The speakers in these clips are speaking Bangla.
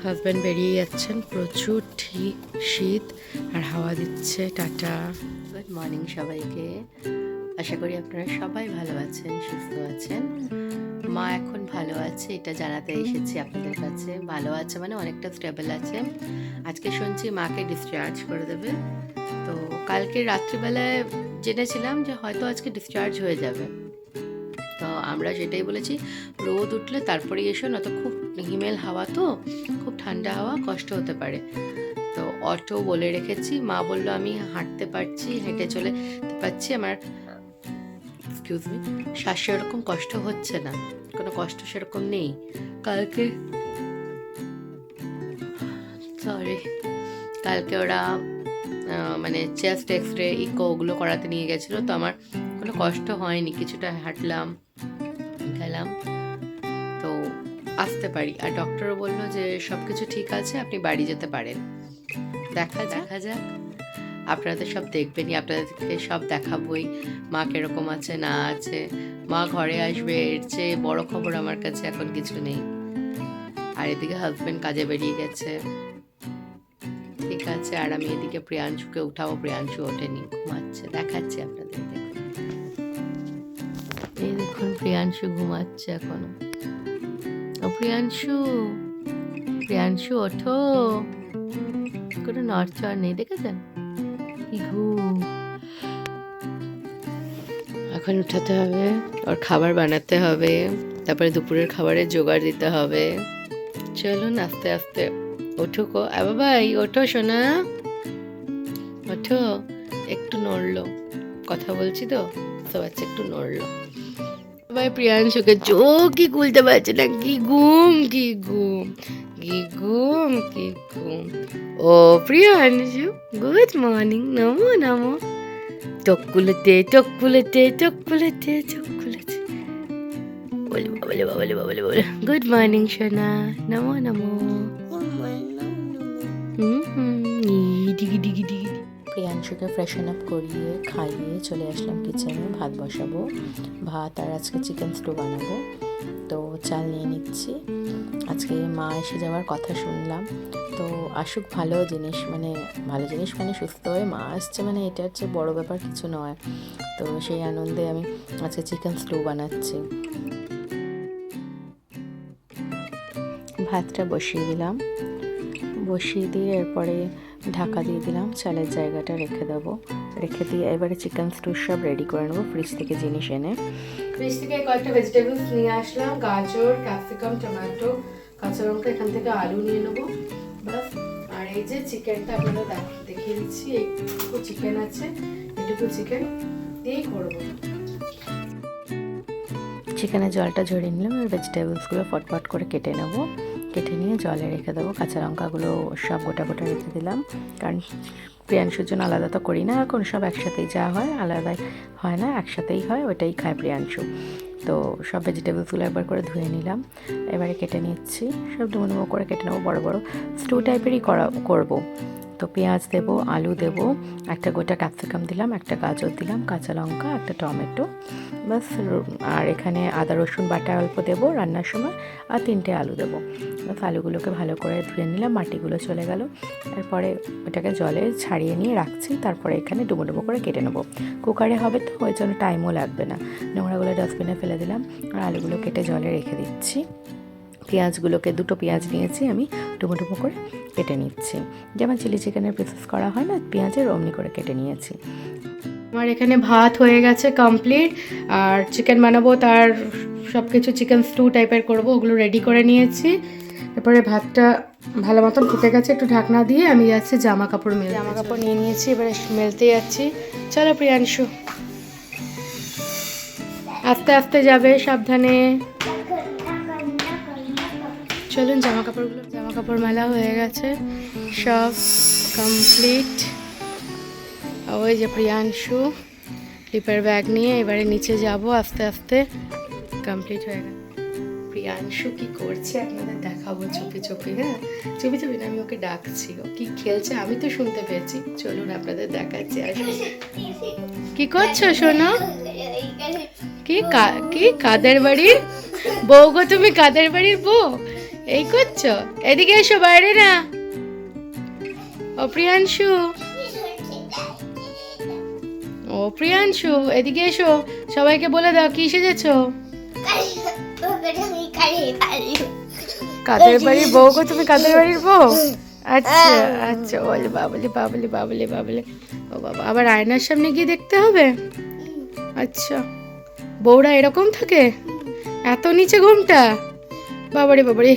হাজব্যান্ড বেরিয়ে যাচ্ছেন, প্রচুর শীত আর হাওয়া দিচ্ছে। টাটা, গুড মর্নিং সবাইকে। আশা করি আপনারা সবাই ভালো আছেন, সুস্থ আছেন। মা এখন ভালো আছে, এটা জানাতে এসেছি আপনাদের কাছে। ভালো আছে মানে অনেকটা স্টেবল আছে। আজকে শুনছি মাকে ডিসচার্জ করে দেবে। তো কালকে রাত্রিবেলায় জেনেছিলাম যে হয়তো আজকে ডিসচার্জ হয়ে যাবে। তো আমরা সেটাই বলেছি, রোদ উঠলে তারপরে এসো, না তো খুব হিমেল হাওয়া, তো খুব ঠান্ডা হাওয়া, কষ্ট হতে পারে। তো অটো বলে রেখেছি। মা বললো আমি হাঁটতে পারছি, হেঁটে চলে পারছি, আমার এক্সকিউজ মি শ্বাসে ওরকম কষ্ট হচ্ছে না, কোনো কষ্ট সেরকম নেই। কালকে কালকে ওরা মানে চেস্ট এক্স রে, ইকো ওগুলো করাতে নিয়ে গেছিলো, তো আমার কোনো কষ্ট হয়নি। কিছুটা হাঁটলাম, গেলাম, তো আসতে পারি। আর ডক্টরও বললো যে সব কিছু ঠিক আছে, আপনি বাড়ি যেতে পারেন। দেখা যাক। আপনারা তো সব দেখবেনই, আপনাদেরকে সব দেখাবই মা কিরকম আছে না আছে। মা ঘরে আসবে, এর চেয়ে বড় খবর আমার কাছে এখন কিছু নেই। আর এদিকে হাজবেন্ড কাজে বেরিয়ে গেছে, ঠিক আছে। আর আমি এদিকে প্রিয়াংশুকে উঠাবো, প্রিয়াংশু ওঠেনি, ঘুমাচ্ছে। দেখাচ্ছি আপনাদের, দেখুন এই দেখুন প্রিয়াংশু ঘুমাচ্ছে এখনো। ও প্রিয়াংশু ওঠো, কোনো নড়চড় নেই, দেখেছেন কি ঘুম। এখন উঠাতে হবে, ওর খাবার বানাতে হবে, তারপরে দুপুরের খাবারের জোগাড় দিতে হবে। চলুন আস্তে আস্তে উঠুক। বাবাই ওঠো সোনা, ওঠো। একটু নড়লো, কথা বলছি তো বাচ্চা একটু নড়লো। ভাই প্রিয়াংশুকে চোখই খুলতে পারছে না, কি ঘুম কি ঘুম কি ঘুম কি ঘুম। ও প্রিয়াংশু, গুড মর্নিং, নমো নমো। চোখ খুলেছে, চোখ খুলেছে, চোখ খুলেছে, চোখ খুলেছে। বলে বাবলে বাবলে বাবলে বলে গুড মর্নিং সোনা, নমো নমো। ডিগি ডিগি ডিগি। প্রিয়াংশুকে ফ্রেশন আপ করিয়ে খাইয়ে চলে আসলাম কিচেনে, ভাত বসাবো। ভাত আর আজকে চিকেন স্টু বানাবো, তো চাল নিয়ে নিচ্ছি। আজকে মা এসে যাওয়ার কথা শুনলাম, তো আসুক, ভালো জিনিস মানে সুস্থ হয়ে মা আসছে, মানে এটা হচ্ছে বড় ব্যাপার কিছু নয়। তো সেই আনন্দে আমি আজকে চিকেন স্টু বানাচ্ছি। ভাতটা বসিয়ে দিলাম, বসিয়ে দিয়ে এরপরে ঢাকা দিয়ে দিলাম, চালের জায়গাটা রেখে দিয়ে এবারে চিকেন স্টু সব রেডি করে নেবো। ফ্রিজ থেকে জিনিস এনে, ফ্রিজ থেকে কয়েকটা ভেজিটেবলস নিয়ে আসলাম, গাজর, ক্যাপসিকাম, টমেটো, কাঁচা লঙ্কা, এখান থেকে আলু নিয়ে নেবো, বাস। আর এই যে চিকেনটা আপনারা দেখিয়ে দিচ্ছি, এইটুকু চিকেন আছে, এইটুকু চিকেন দিয়েই করবো। চিকেনের জলটা ঝরিয়ে নিলাম, আর ভেজিটেবলসগুলো ফটফট করে কেটে নেবো। কেটে নিয়ে জলে রেখে দেবো। কাঁচা লঙ্কাগুলো সব গোটা গোটা রেখে দিলাম, কারণ প্রিয়াংশুর জন্য আলাদা তো করি না এখন, সব একসাথেই যা হয়, আলাদাই হয় না, একসাথেই হয়, ওইটাই খায় প্রিয়াংশু। তো সব ভেজিটেবলসগুলো একবার করে ধুয়ে নিলাম, এবারে কেটে নিচ্ছি, সব ডুমো ডুমো করে কেটে নেবো, বড় বড় স্টু টাইপেরই করবো। তো পেঁয়াজ দেবো, আলু দেবো, একটা গোটা ক্যাপসিকাম দিলাম, একটা গাজর দিলাম, কাঁচা লঙ্কা, একটা টমেটো, বাস। আর এখানে আদা রসুন বাটা অল্প দেবো রান্নার সময়, আর 3টে আলু দেবো, বাস। আলুগুলোকে ভালো করে ধুয়ে নিলাম, মাটিগুলো চলে গেল। এরপরে ওটাকে জলে ছাড়িয়ে নিয়ে রাখছি, তারপরে এখানে ডুবো ডুবো করে কেটে নেবো। কুকারে হবে তো, ওই জন্য টাইমও লাগবে না। নোংরাগুলো ডাস্টবিনে ফেলে দিলাম, আর আলুগুলো কেটে জলে রেখে দিচ্ছি। পেঁয়াজগুলোকে, 2টো পেঁয়াজ নিয়েছি আমি, ডুবো ডুবো করে কেটে নিচ্ছি, যেমন চিলি চিকেনের পিসেস করা হয় না পেঁয়াজের, অমনি করে কেটে নিয়েছি। আমার এখানে ভাত হয়ে গেছে কমপ্লিট, আর চিকেন বানাবো, তার সব কিছু চিকেন স্টু টাইপের করবো, ওগুলো রেডি করে নিয়েছি। তারপরে ভাতটা ভালো মতন ফুটে গেছে, একটু ঢাকনা দিয়ে আমি যাচ্ছি জামা কাপড় নিয়ে নিয়েছি, এবারে মেলতে যাচ্ছি। চলো প্রিয়াংশু, আস্তে আস্তে যাবে, সাবধানে। চলুন জামা কাপড় মেলা হয়ে গেছে, সব কমপ্লিট। ওই যে প্রিয়াংশু ক্লিপের ব্যাগ নিয়ে এবারে নিচে যাব, আস্তে আস্তে কমপ্লিট হয়ে গেছে। প্রিয়াংশু কি করছে আপনাদের দেখাবো চুপি চুপি, হ্যাঁ চুপি চুপি, আমি ওকে ডাকছি, ও কি খেলছে আমি তো শুনতে পেয়েছি। চলুন আপনাদের দেখাচ্ছি। কি করছো সোনা? কি কাদের বাড়ির বউ গো তুমি? কাদের বাড়ির বউ? এই করছো, এদিকে এসো, বাইরে না। ও প্রিয়াংশু, ও প্রিয়াংশু এদিকে এসো, সবাইকে বলে দাও কি সেজেছো। কাদের বাড়ির বউ গো তুমি? কাদের বাড়ির বউ? আচ্ছা আচ্ছা, বলে বাবলি বাবলি বাবলি বাবলি। ও বাবা, আবার আয়নার সামনে গিয়ে দেখতে হবে? আচ্ছা, বউরা এরকম থাকে? এত নিচে ঘুমটা? বাবারে বাবারে।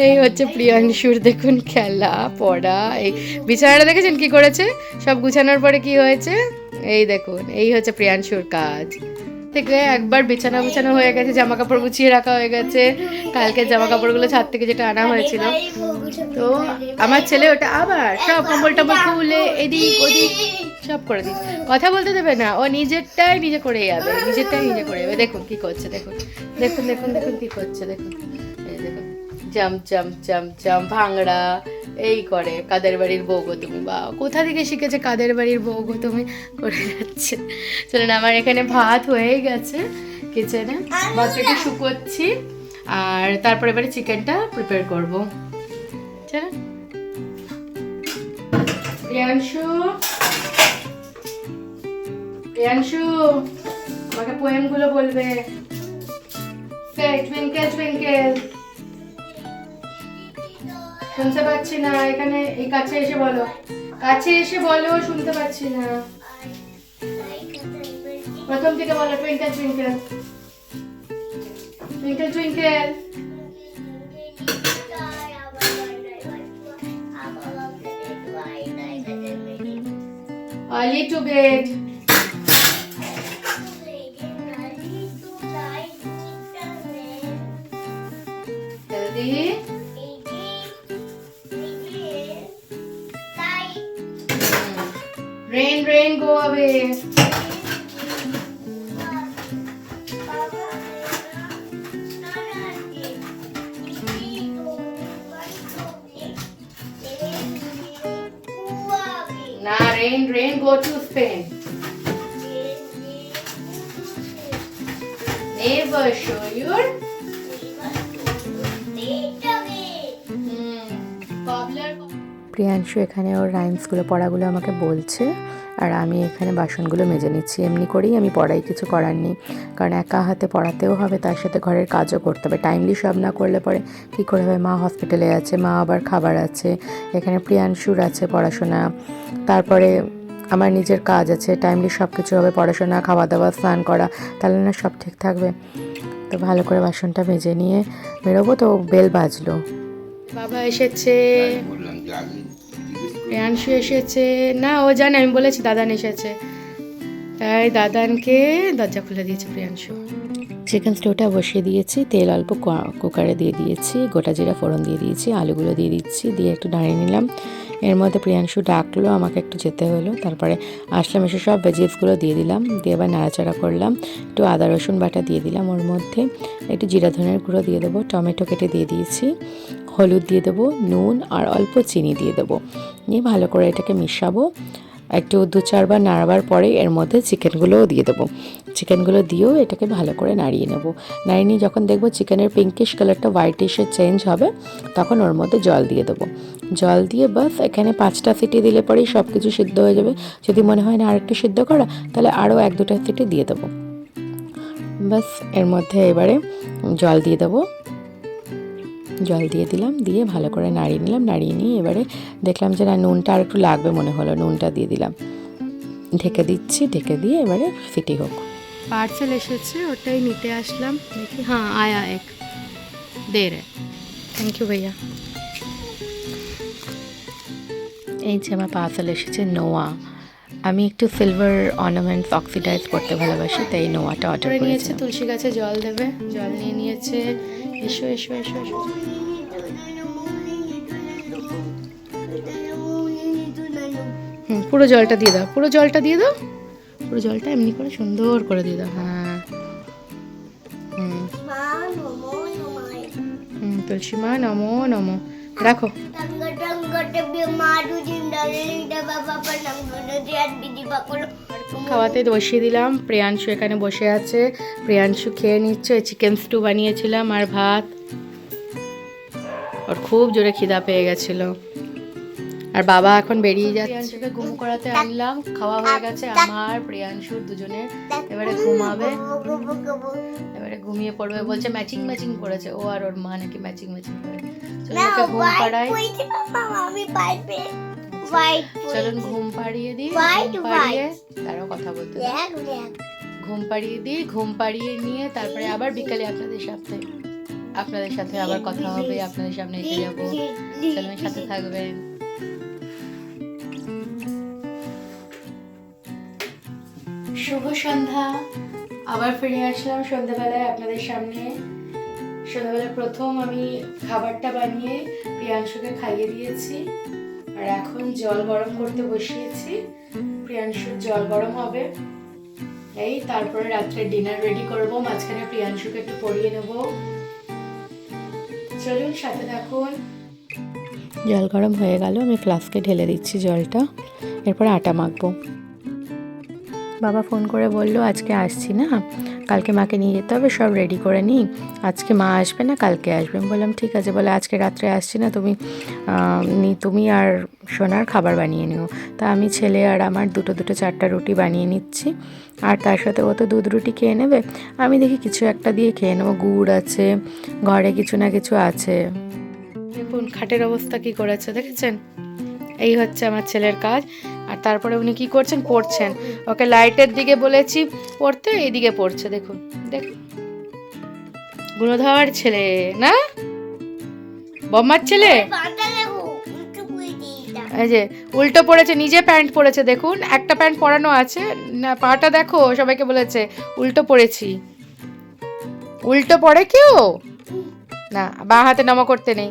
এই হচ্ছে প্রিয়াংশুর দেখুন খেলা পড়া। এই বিছানাটা দেখেছেন কি করেছে? সব গুছানোর পরে কি হয়েছে এই দেখুন, এই হচ্ছে প্রিয়াংশুর কাজ। থেকে একবার বিছানা গুছানো হয়ে গেছে, জামা কাপড় গুছিয়ে রাখা হয়ে গেছে, কালকে জামা কাপড়গুলো ছাদ থেকে যেটা আনা হয়েছিল, তো আমার ছেলে ওটা আবার সব কম্বল টম্বল খুলে এদিক ওদিক সব করে দিচ্ছে। কথা বলতে দেবে না, ও নিজেরটাই নিজে করে যাবে, নিজেরটাই নিজে করে যাবে। দেখুন কি করছে, দেখুন দেখুন দেখুন দেখুন কি করছে, দেখুন এই দেখুন, জাম জাম জাম জাম ভাঙড়া এই করে। কাদের বাড়ির বউ গো তুমি? বা কোথা থেকে শিখেছে কাদের বাড়ির বউ গো তুমি করে যাচ্ছে। চলুন, আমার এখানে ভাত হয়ে গেছে কিচেনে, ভাতটাকে শুকোচ্ছি, আর তারপরে এবারে চিকেনটা প্রিপেয়ার করবো। চলুন। প্রিয়াংশু, প্রিয়াংশু আমাকে পোয়েমগুলো বলবে। টুইঙ্কেল টুইঙ্কেল, শুনতে পাচ্ছি না, এখানে এই কাছে এসে বলো, কাছে এসে বলো, শুনতে পাচ্ছি না। প্রথম থেকে বলো, twinkle twinkle twinkle twinkle. Early to bed. Healthy. Rain, rain, go away. Nah, rain, rain, go to Spain. Never show your Priyanshu এখানে ওর রাইমসগুলো পড়াগুলো আমাকে বলছে, আর আমি এখানে বাসনগুলো মেজে নিচ্ছি। এমনি করেই আমি পড়াই, কিছু করার নেই, কারণ একা হাতে পড়াতেও হবে, তার সাথে ঘরের কাজও করতে হবে। টাইমলি সব না করলে পরে কী করে হবে? মা হসপিটালে আছে, মা আবার খাবার আছে, এখানে প্রিয়াংশুর আছে পড়াশোনা, তারপরে আমার নিজের কাজ আছে, টাইমলি সব কিছু হবে, পড়াশোনা, খাওয়া দাওয়া, স্নান করা, তাহলে না সব ঠিক থাকবে। তো ভালো করে বাসনটা মেজে নিয়ে বেরোবো। তো বেল বাজলো, বাবা এসেছে, প্রিয়াংশু এসেছে না, ও জানে আমি বলেছি দাদান এসেছে, তাই দাদানকে দরজা খুলে দিয়েছে প্রিয়াংশু। চিকেন স্টোভটা বসিয়ে দিয়েছি, তেল অল্প কুকারে দিয়ে দিয়েছি, গোটা জিরা ফোড়ন দিয়ে দিয়েছি, আলুগুলো দিয়ে দিচ্ছি, দিয়ে একটু নাড়িয়ে নিলাম। এর মধ্যে প্রিয়াংশু ডাকলো, আমাকে একটু যেতে হলো, তারপরে আসলাম, এসে সব ভেজিসগুলো দিয়ে দিলাম, দিয়ে এবার নাড়াচাড়া করলাম, একটু আদা রসুন বাটা দিয়ে দিলাম, ওর মধ্যে একটু জিরা ধনের গুঁড়ো দিয়ে দেবো, টমেটো কেটে দিয়ে দিয়েছি, হলুদ দিয়ে দেবো, নুন আর অল্প চিনি দিয়ে দেবো, নিয়ে ভালো করে এটাকে মিশাবো। একটু 2-4 বার নাড়াবার পরে এর মধ্যে চিকেনগুলোও দিয়ে দেবো, চিকেনগুলো দিয়েও এটাকে ভালো করে নাড়িয়ে নেব। নাড়িয়ে নিয়ে যখন দেখবো চিকেনের পিঙ্কিশ কালারটা হোয়াইটিশে চেঞ্জ হবে, তখন ওর মধ্যে জল দিয়ে দেবো। জল দিয়ে বাস এখানে 5টা সিটি দিলে পরেই সব কিছু সিদ্ধ হয়ে যাবে। যদি মনে হয় না আরেকটু সিদ্ধ করা, তাহলে আরও 1-2টা সিটি দিয়ে দেবো। বাস এর মধ্যে এবারে জল দিয়ে দেবো, জল দিয়ে দিলাম, দিয়ে ভালো করে নাড়িয়ে নিলাম। নাড়িয়ে নিয়ে এবারে দেখলাম যে না, নুনটা আর একটু লাগবে মনে হলো, নুনটা দিয়ে দিলাম, ঢেকে দিচ্ছি, ঢেকে দিয়ে এবারে সিটি হোক। পার্সেল এসেছে, ওটাই নিতে আসলাম, দেখি হ্যাঁ আয়া এক দে রে, থ্যাংক ইউ ভাইয়া। এই যে আমার পার্সেল এসেছে নোয়া। আমি একটু সিলভার অর্নামেন্টস অক্সিডাইজ করতে ভালোবাসি, তাই নোয়াটা অর্ডার করেছি। তুলসী গাছে জল দেবে, জল নিয়ে নিয়েছে, এসো এসো এসো এসো। পুরো জলটা দিয়ে দাও, পুরো জলটা দিয়ে দাও, পুরো জলটা এমনি করে সুন্দর করে দিয়ে দাও। হ্যাঁ তুলসী মা নমো নমো, রাখো। খাওয়াতে বসিয়ে দিলাম, প্রিয়াংশু এখানে বসে আছে, প্রিয়াংশু খেয়ে নিচ্ছে। চিকেন স্টু বানিয়েছিলাম আর ভাত, ওর খুব জোরে খিদা পেয়ে গেছিল। আর বাবা এখন বেরিয়ে যাচ্ছে। প্রিয়াংশুকে ঘুম করাতে আনলাম, খাওয়া হয়ে গেছে আমার প্রিয়াংশুর দুজনের। এবারে ঘুমাবে, এবারে ঘুমিয়ে পড়বে। বলছে ম্যাচিং ম্যাচিং করেছে, ও আর ওর মা নাকি ম্যাচিং ম্যাচিং করে। চলুন ঘুম পাড়াই, চলুন ঘুম পাড়িয়ে দিই। ঘুম পাড়িয়ে তারও কথা বলতে, ঘুম পাড়িয়ে দিই। ঘুম পাড়িয়ে নিয়ে তারপরে আবার বিকালে আপনাদের সাথে আবার কথা হবে, আপনাদের সামনে এসে যাবো। চলুন সাথে থাকবেন। শুভ সন্ধ্যা, আবার ফিরে আসলাম সন্ধ্যাবেলায় আপনাদের সামনে। সন্ধ্যাবেলা প্রথম আমি খাবারটা বানিয়ে প্রিয়াংশুকে খাইয়ে দিয়েছি, আর এখন জল গরম করতে বসিয়েছি। প্রিয়াংশুর জল গরম হবে, এই তারপরে রাত্রে ডিনার রেডি করব। মাঝখানে প্রিয়াংশুকে একটু পড়িয়ে নেব। চলুন সাথে থাকুন। জল গরম হয়ে গেল, আমি ফ্লাস্কে ঢেলে দিচ্ছি জলটা, এরপর আটা মাখবো। বাবা ফোন করে বলল আজকে আসছি না, কালকে মাকে নিয়ে যেতে হবে, সব রেডি করে নিই, আজকে মা আসবে না, কালকে আসবে। আমি বললাম ঠিক আছে। বলে আজকে রাত্রে আসছি না, তুমি আর সোনার খাবার বানিয়ে নিও। তা আমি ছেলে আর আমার দুটো চারটা রুটি বানিয়ে নিচ্ছি, আর তার সাথে ও তো দুধ রুটি খেয়ে নেবে, আমি দেখি কিছু একটা দিয়ে খেয়ে নেবো। গুড় আছে ঘরে, কিছু না কিছু আছে। দেখুন খাটের অবস্থা কি করেছে দেখেছেন, এই হচ্ছে আমার ছেলের কাজ। আর তারপরে উনি কি করছেন, পড়ছেন। ওকে লাইটের দিকে বলেছি পড়তে, এইদিকে পড়ছে। দেখুন দেখুন, গুণধর ছেলে না, বম্মার ছেলে। এই যে উল্টো পড়েছে, নিজে প্যান্ট পরেছে। দেখুন একটা প্যান্ট পরানো আছে না, পাটা দেখো, সবাইকে বলেছে উল্টো পড়েছি। উল্টো পড়ে কেউ না, বাঁ হাতে নম করতে নেই,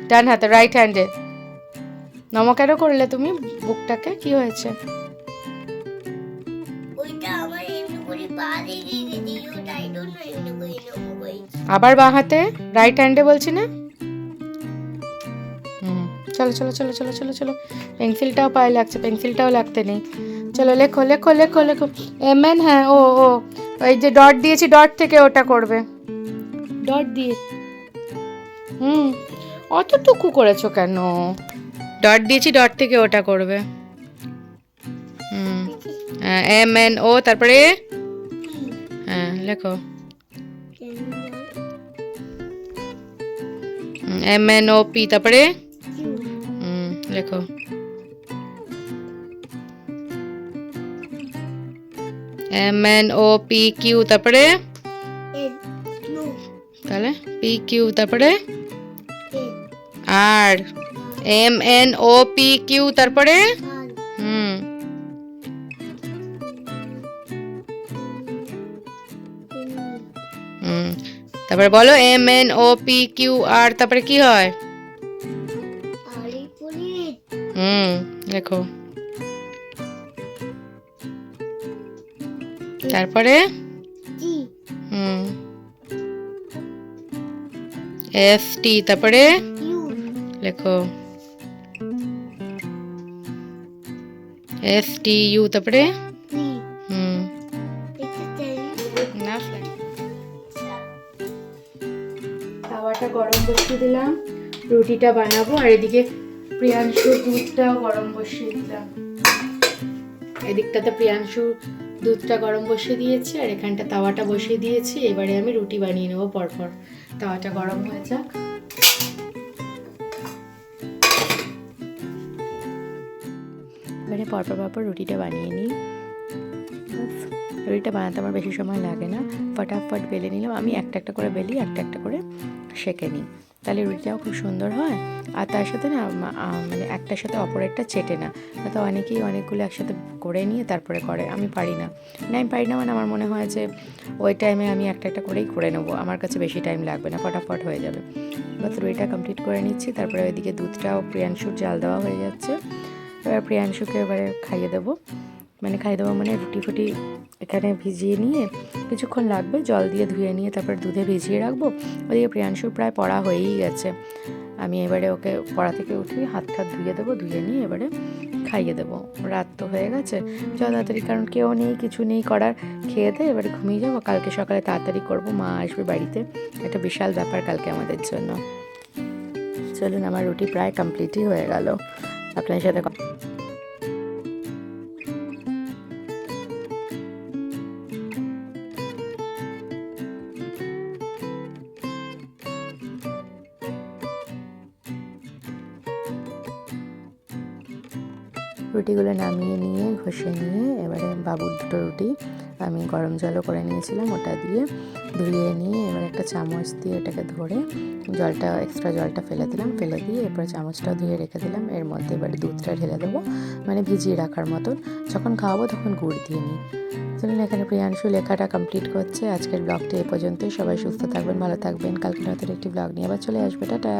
ডান হাতে, রাইট হ্যান্ডে নম। কেন করলে তুমি বুকটাকে, কি হয়েছে? আবার বাঁ হাতে, রাইট হ্যান্ডে বলছি না। চলো চলো চলো চলো চলো চলো, পেন্সিলটাও পায়ে লাগছে, পেন্সিলটাও লাগতে নেই। চলো লেখো লেখো লেখো লেখো। এমএন, হ্যাঁ ও ও ওই যে ডট দিয়েছি, ডট থেকে ওটা করবে, ডট দিয়ে। অতটুকু করেছো কেন? ডট দিয়েছি, ডট থেকে ওটা করবে। MNO, তারপরে হ্যাঁ লেখো, MNOP, তারপরে লেখো, MNOPQ, তারপরে তাহলে PQ, তারপরে আর MNOPQ, তারপরে তারপরে বলো MNOPQR, তারপরে কি হয়? লেখো, তারপরে ST, তারপরে লেখো STU, তারপরে তাওয়াটা গরম বসিয়ে দিলাম, রুটিটা বানাবো। আর এদিকে প্রিয়াংশুর দুধটাও গরম বসিয়ে দিলাম। এদিকটাতে প্রিয়াংশুর দুধটা গরম বসিয়ে দিয়েছি, আর এখানটা তাওয়াটা বসিয়ে দিয়েছি। এবারে আমি রুটি বানিয়ে নেবো পরপর। তাওয়াটা গরম হয়ে যাক। এবারে পরপর রুটিটা বানিয়ে নিই। রুটিটা বানাতে আমার বেশি সময় লাগে না, ফটাফট বেলে নিলাম। আমি একটা একটা করে বেলি, একটা একটা করে সেঁকে নিই, তাহলে রুটিটাও খুব সুন্দর হয়। আর তার সাথে না মানে একটার সাথে অপরেরটা চেটে না। তো অনেকেই অনেকগুলো একসাথে করে নিয়ে তারপরে করে, আমি পারি না। মানে আমার মনে হয় যে ওই টাইমে আমি একটা একটা করেই করে নেবো, আমার কাছে বেশি টাইম লাগবে না, ফটাফট হয়ে যাবে। বাস রুটিটা কমপ্লিট করে নিচ্ছি। তারপরে ওইদিকে দুধটাও প্রিয়াংশুর জাল দেওয়া হয়ে যাচ্ছে। এবার প্রিয়াংশুকে এবারে খাইয়ে দেবো, মানে রুটি ফুটি এখানে ভিজিয়ে নিয়ে কিছুক্ষণ লাগবে, জল দিয়ে ধুয়ে নিয়ে তারপর দুধে ভিজিয়ে রাখবো। ওদিকে প্রিয়াংশুর প্রায় পড়া হয়েই গেছে, আমি এবারে ওকে পড়া থেকে উঠি হাত টাত ধুয়ে দেবো, ধুয়ে নিয়ে এবারে খাইয়ে দেবো। রাত তো হয়ে গেছে, তাড়াতাড়ি, কারণ কেউ নেই কিছু নেই করার, খেয়ে দিয়ে এবারে ঘুমিয়ে যাবো। কালকে সকালে তাড়াতাড়ি করবো, মা আসবে বাড়িতে, একটা বিশাল ব্যাপার কালকে আমাদের জন্য। চলুন, আমার রুটি প্রায় কমপ্লিটই হয়ে গেল। আপনার সাথে রুটিগুলো নামিয়ে নিয়ে ঘষে নিয়ে এবারে বাবুর দুটো রুটি আমি গরম জলও করে নিয়েছিলাম, ওটা দিয়ে ধুয়ে নিয়ে এবার একটা চামচ দিয়ে এটাকে ধরে জলটা, এক্সট্রা জলটা ফেলে দিলাম, ফেলে দিয়ে এরপরে চামচটাও ধুয়ে রেখে দিলাম। এর মধ্যে এবারে দুধটা ঢেলে দেবো, মানে ভিজিয়ে রাখার মতন, যখন খাওয়াবো তখন গুড় দিয়ে নিই। চলুন, এখানে প্রিয়াংশু লেখাটা কমপ্লিট করছে। আজকের ব্লগটি এ পর্যন্তই। সবাই সুস্থ থাকবেন, ভালো থাকবেন। কালকে নতুন একটি ব্লগ নিয়ে আবার চলে আসবে। টাটা।